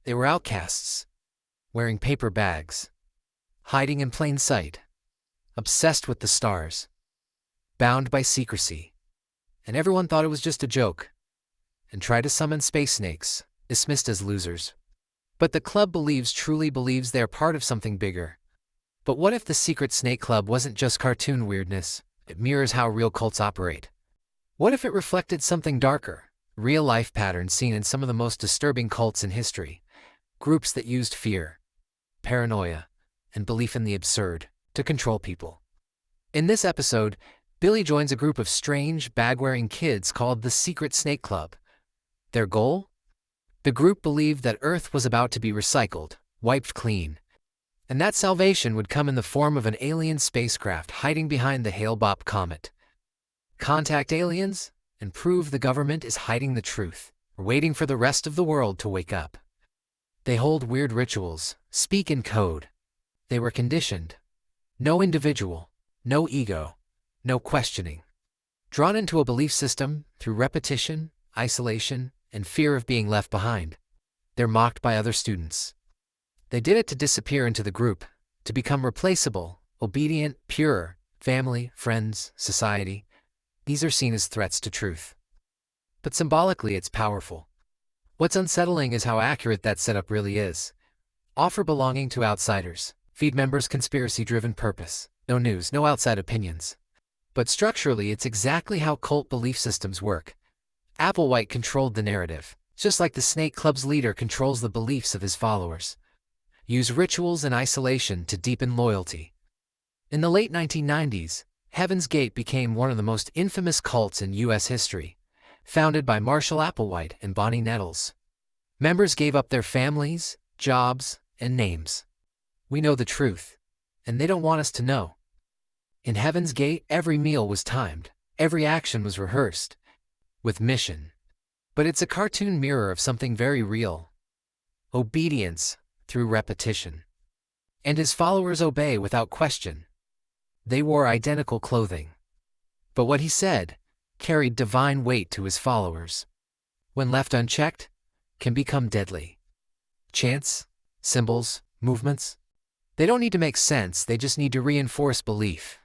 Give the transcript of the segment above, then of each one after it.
They were outcasts, wearing paper bags, hiding in plain sight, obsessed with the stars, bound by secrecy. And everyone thought it was just a joke, and tried to summon space snakes, dismissed as losers. But the club truly believes they're part of something bigger. But what if the secret snake club wasn't just cartoon weirdness? It mirrors how real cults operate. What if it reflected something darker? Real-life patterns seen in some of the most disturbing cults in history. Groups that used fear, paranoia, and belief in the absurd to control people. In this episode, Billy joins a group of strange, bag-wearing kids called the Secret Snake Club. Their goal? The group believed that Earth was about to be recycled, wiped clean, and that salvation would come in the form of an alien spacecraft hiding behind the Hale-Bopp comet. Contact aliens and prove the government is hiding the truth, or waiting for the rest of the world to wake up. They hold weird rituals, speak in code. They were conditioned. No individual, no ego, no questioning. Drawn into a belief system through repetition, isolation, and fear of being left behind. They're mocked by other students. They did it to disappear into the group, to become replaceable, obedient, pure, family, friends, society. These are seen as threats to truth. But symbolically, it's powerful. What's unsettling is how accurate that setup really is. Offer belonging to outsiders. Feed members conspiracy-driven purpose. No news, no outside opinions. But structurally, it's exactly how cult belief systems work. Applewhite controlled the narrative, just like the Snake Club's leader controls the beliefs of his followers. Use rituals and isolation to deepen loyalty. In the late 1990s, Heaven's Gate became one of the most infamous cults in U.S. history, founded by Marshall Applewhite and Bonnie Nettles. Members gave up their families, jobs, and names. We know the truth, and they don't want us to know. In Heaven's Gate, every meal was timed, every action was rehearsed, with mission. But it's a cartoon mirror of something very real. Obedience through repetition. And his followers obey without question. They wore identical clothing. But what he said carried divine weight to his followers. When left unchecked, can become deadly. Chants, symbols, movements. They don't need to make sense, they just need to reinforce belief.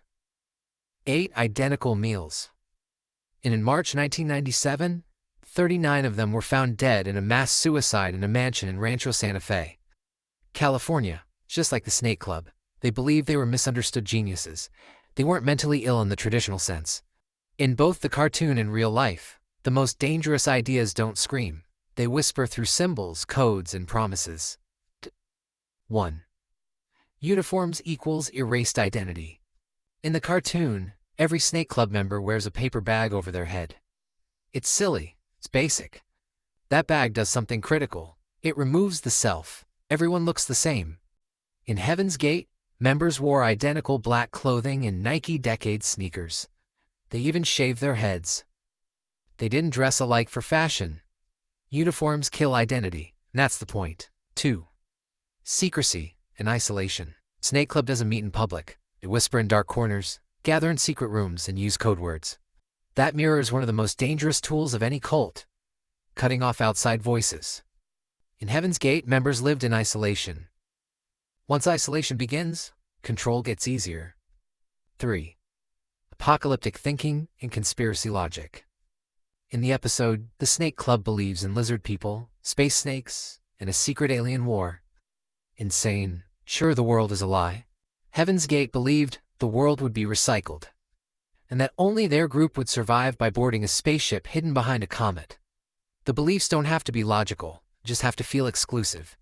8 identical meals. And in March 1997, 39 of them were found dead in a mass suicide in a mansion in Rancho Santa Fe, California. Just like the Snake Club, they believed they were misunderstood geniuses. They weren't mentally ill in the traditional sense. In both the cartoon and real life, the most dangerous ideas don't scream. They whisper through symbols, codes, and promises. 1. Uniforms equals erased identity. In the cartoon, every Snake Club member wears a paper bag over their head. It's silly. It's basic. That bag does something critical. It removes the self. Everyone looks the same. In Heaven's Gate, members wore identical black clothing and Nike Decade sneakers. They even shaved their heads. They didn't dress alike for fashion. Uniforms kill identity, and that's the point. 2. Secrecy and isolation. Snake Club doesn't meet in public. They whisper in dark corners, gather in secret rooms, and use code words. That mirrors one of the most dangerous tools of any cult, cutting off outside voices. In Heaven's Gate, members lived in isolation. Once isolation begins, control gets easier. 3. Apocalyptic thinking and conspiracy logic. In the episode, the Snake Club believes in lizard people, space snakes, and a secret alien war. Insane. Sure, the world is a lie. Heaven's Gate believed the world would be recycled, and that only their group would survive by boarding a spaceship hidden behind a comet. The beliefs don't have to be logical, just have to feel exclusive.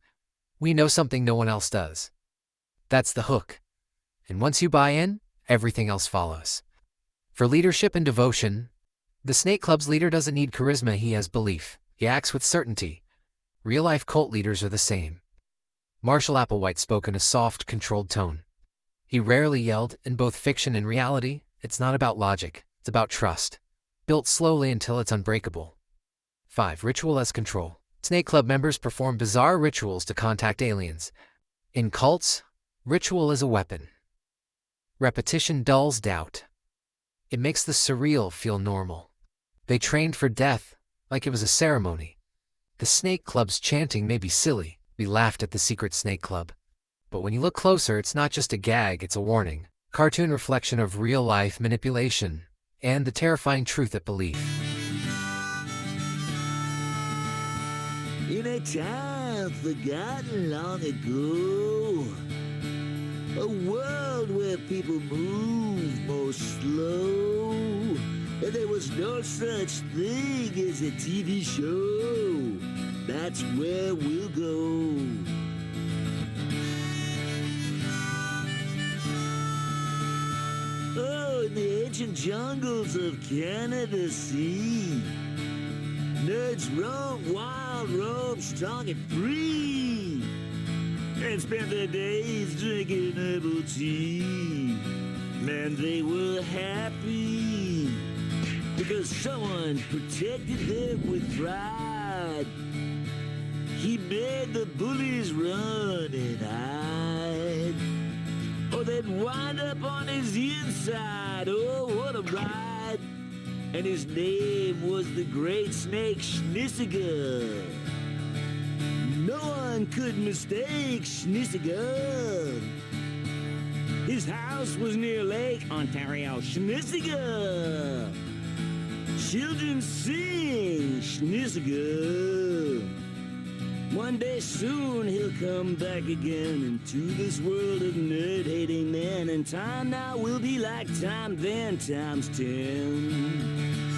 We know something no one else does. That's the hook. And once you buy in, everything else follows. For leadership and devotion, the Snake Club's leader doesn't need charisma, he has belief. He acts with certainty. Real-life cult leaders are the same. Marshall Applewhite spoke in a soft, controlled tone. He rarely yelled. In both fiction and reality, it's not about logic, it's about trust. Built slowly until it's unbreakable. 5. Ritual as control. Snake Club members perform bizarre rituals to contact aliens. In cults, ritual is a weapon. Repetition dulls doubt. It makes the surreal feel normal. They trained for death, like it was a ceremony. The Snake Club's chanting may be silly, We laughed at the secret snake club. But when you look closer, it's not just a gag, it's a warning. Cartoon reflection of real-life manipulation and the terrifying truth at belief. In a time forgotten long ago, a world where people moved more slow, and there was no such thing as a TV show. That's where we'll go. Oh, in the ancient jungles of Canada Sea, nerds roam wild, roam strong and free, and spent their days drinking herbal tea. Man, they were happy because someone protected them with pride. He made the bullies run and hide, or they'd wind up on his inside. Oh, what a ride! And his name was the Great Snake Schnissiger. No one could mistake Schnissiger. His house was near Lake Ontario. Schnissiger. Children sing Schnissiger. One day soon he'll come back again into this world of nerd-hating men, and time now will be like time then times 10.